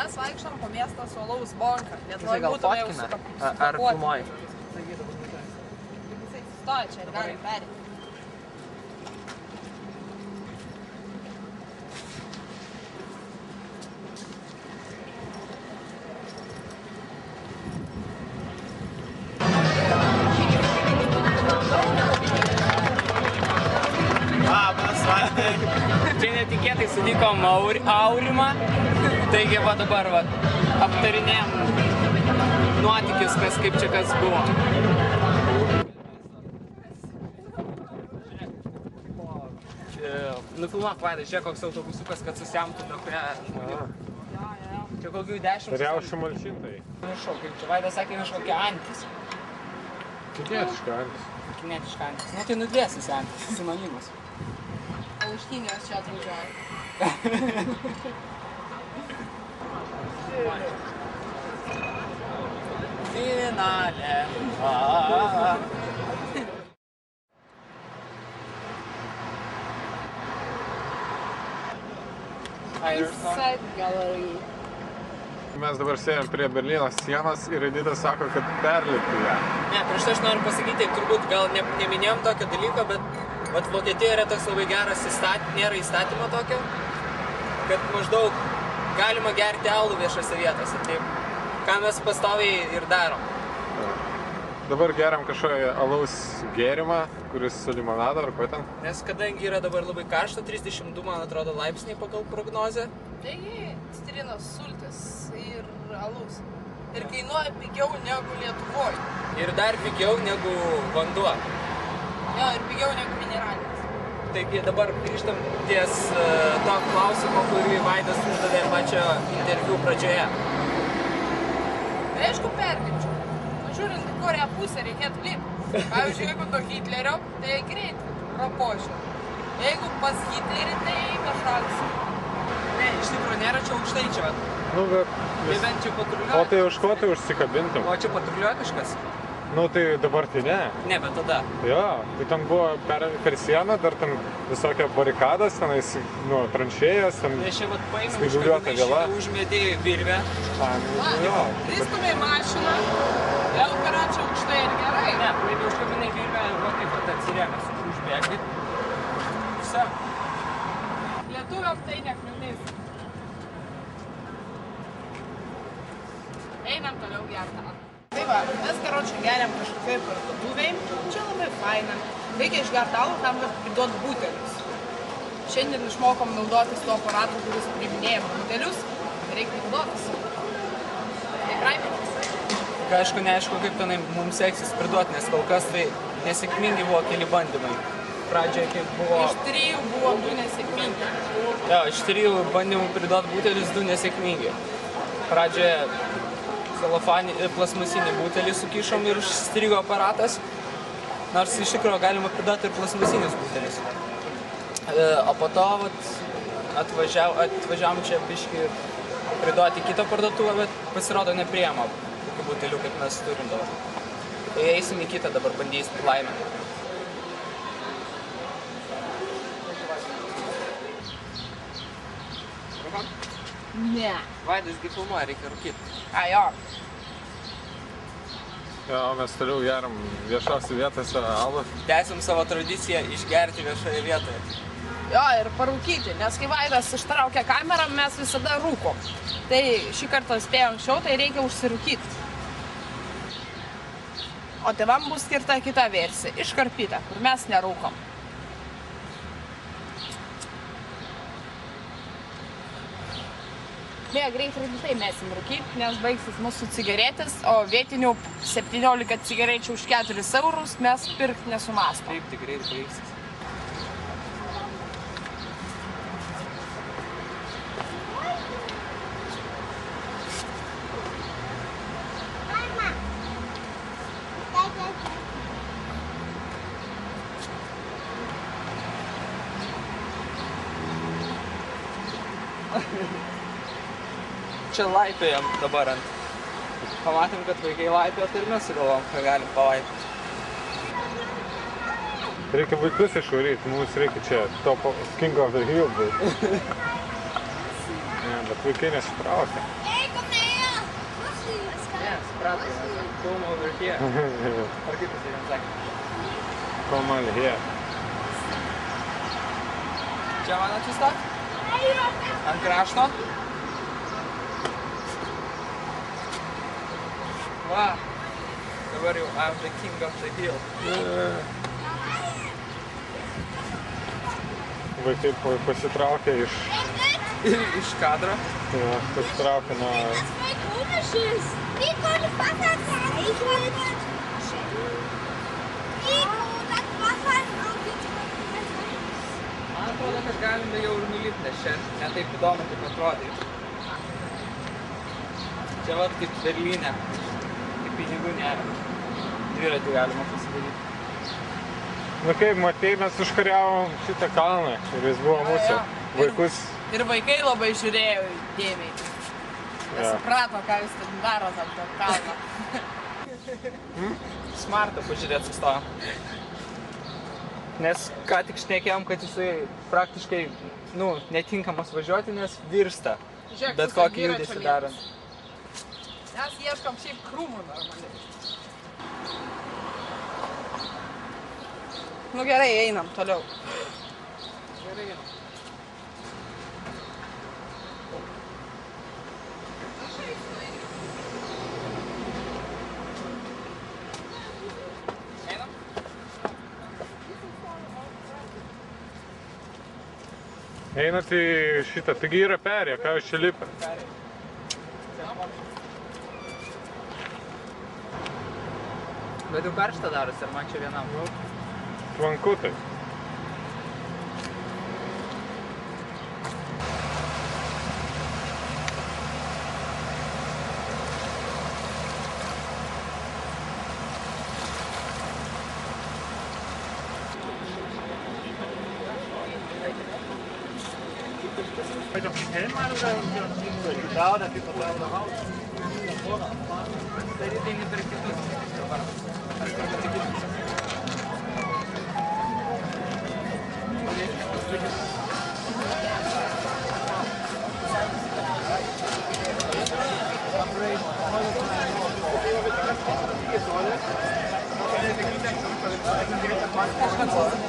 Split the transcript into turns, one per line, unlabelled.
Mes vaikštam po miestą su alaus bonka.
Jisai gal fotkina? Ar filmuoji?
Jisai stoja čia ir gali perėti.
Čia netikėtai sutikom Aurimą, taigi va dabar va, aptarinėjom nuotykius, kaip čia kas buvo. Nufilmuok, Vaidai, žiūrėk, koks autobusiukas, kad susiamtų daug prie žmonių. Čia kokių 10.
Riaušių malšintai.
Nežinau, kaip čia Vaidas sakė, kažkokia antis.
Kinietiška antis.
Kinietiška antis. Nu tai nudvėsis antis, sinonimas.
Auštinės čia atvažiuoja.
Finale.
Side gallery.
Mes dabar sėdėm prie Berlyno sienos ir Editas sako, kad perlipti ją.
Ne, prieš tai aš noriu pasakyti, turbūt gal neminėjom tokio dalyko, bet Vokietijoje yra toks labai geras nėra įstatymo tokio, kad maždaug galima gerti alų viešose vietose. Taip, ką mes pastoviai ir darom.
Dabar geriam kažkokį alaus gėrimą, kuris su limonado ar ko ten.
Nes kadangi yra dabar labai karšta, 32, man atrodo, laipsniai pagal prognozę.
Taigi, citrinos sultis ir alus. Ir kainuoja pigiau negu Lietuvoje.
Ir dar pigiau negu vanduo.
Jo, ir pigiau negu mineralinis.
Taigi dabar grįžtam ties to klausimo, kurį Vaidas uždavė pačio interviu pradžioje.
Tai aišku, perlipčiau. Žiūrint, kurią pusę reikėtų lipti. Pavyzdžiui, jeigu nuo Hitlerio, tai greit ropošiu. Jeigu pas Hitlerį, tai kažkoks.
Ne, iš tikrųjų nėra čia aukštaičio.
Nu, bet...
Tai bent čia patruliuoja.
O tai už ko tai užsikabintum?
O čia patruliuoja kažkas?
Nu, tai dabar tai ne.
Ne, bet tada.
Jo, tai ten buvo per sieną, dar ten visokia barikadas, tenais, nu, tranšėjas, ten...
Tai čia vat paėmė
spiguliuota viela.
Užmėdė virvę.
Jo.
Pristumė mašiną, vėl karačia aukštai ir gerai.
Ne, paėmė užkabinai virvę, va taip pat atsirėmės, užbėgti. Visa.
Lietuviam tai nekliūnys. Einam toliau gertą. Tai va, mes karočią geriam kažkokiai parduotuvėj, čia labai faina. Reikia išgerti alų tam, kad priduot butelius. Šiandien išmokom naudotis tuo aparatu, kuris priminėjam butelius, reikia naudotis. Tikrai?
Aišku, neaišku, kaip tenai mums seksis priduoti, nes kol kas tai nesėkmingi buvo keli bandymai. Pradžioje kaip buvo...
Iš 3 buvo 2 nesėkmingi.
Jo, iš 3 bandymų priduoti butelius 2 nesėkmingi. Pradžioje plasmasinį butelį sukišom ir užstrigo aparatas, nors iš tikrųjų galima pridėti ir plasmasinius butelis. O po to atvažiavom čia biškį priduoti kitą parduotuvę, bet pasirodo nepriema tokių butelių, kaip mes turim dabar. Tai eisim į kitą dabar, bandysim laimę.
Ne.
Vaidas gi filmuoja, reikia rūkyti.
A, jo.
Jo, mes toliau geriam viešose vietose alų.
Tęsim savo tradiciją išgerti viešoje vietoje.
Jo, ir parūkyti, nes kai Vaidas ištraukia kamerą, mes visada rūkom. Tai šį kartą spėjom anksčiau, tai reikia užsirūkyti. O tėvam bus skirta kita versija, iškarpyta, kur mes nerūkom. Beje, greit rimtai mesim rūkyti, nes baigsis mūsų cigaretės, o vietinių 17 cigarečių už 4 eurus mes pirkti nesumastom.
Taip, tai greit baigsis. Čia laipiojam dabar ant. Pamatėm, kad vaikai laipioja, tai ir mes sugalvom, ką galim palaipyti.
Reikia vaikus išvaryti, mums reikia čia top King of the Hill būt. Ne, bet vaikai nesitraukia.
suprato, come over here. Ar kaip jis jam sakė?
Come on here.
Čia man atsistok? Ant krašto? Va, dabar jau I'm the king of the hill.
Vaikai pasitraukė
Iš kadro.
pasitraukė nuo...
Zwei komisches. Ich wollte Wasser sein. Ich wollte... das Wasser ist auch nicht...
Man atrodo, kad galime jau ir nulipti, nes čia netaip įdomu, kaip atrodė. Čia vat kaip Berlyne, kaip pinigų nėra. Dviratį galima pasidaryti.
Nu kaip, matei, mes užkariavom šitą kalną ir jis buvo mūsų vaikus.
Ir vaikai labai žiūrėjo dėmiai. Nesuprato, ką jūs ten darot ant to kalno.
Smartą pažiūrėt sustojom. Nes ką tik šnekėjom, kad jisai praktiškai, netinkamas važiuoti, nes virsta.
Žiūrėk,
Bet
su
kokį
dviračio
judesį
lietus.
darant.
Mes ieškom šiaip krūmų normaliai. Nu gerai, einam toliau. Gerai, einam. Einam?
Einat į šitą, taigi yra perėję, ką jūs čia lipę?
Bet jau karšta darosi, ar man čia vienam?
Tvanku tai.
Daryti eini per kitus. Ar per kitus.
Thank you.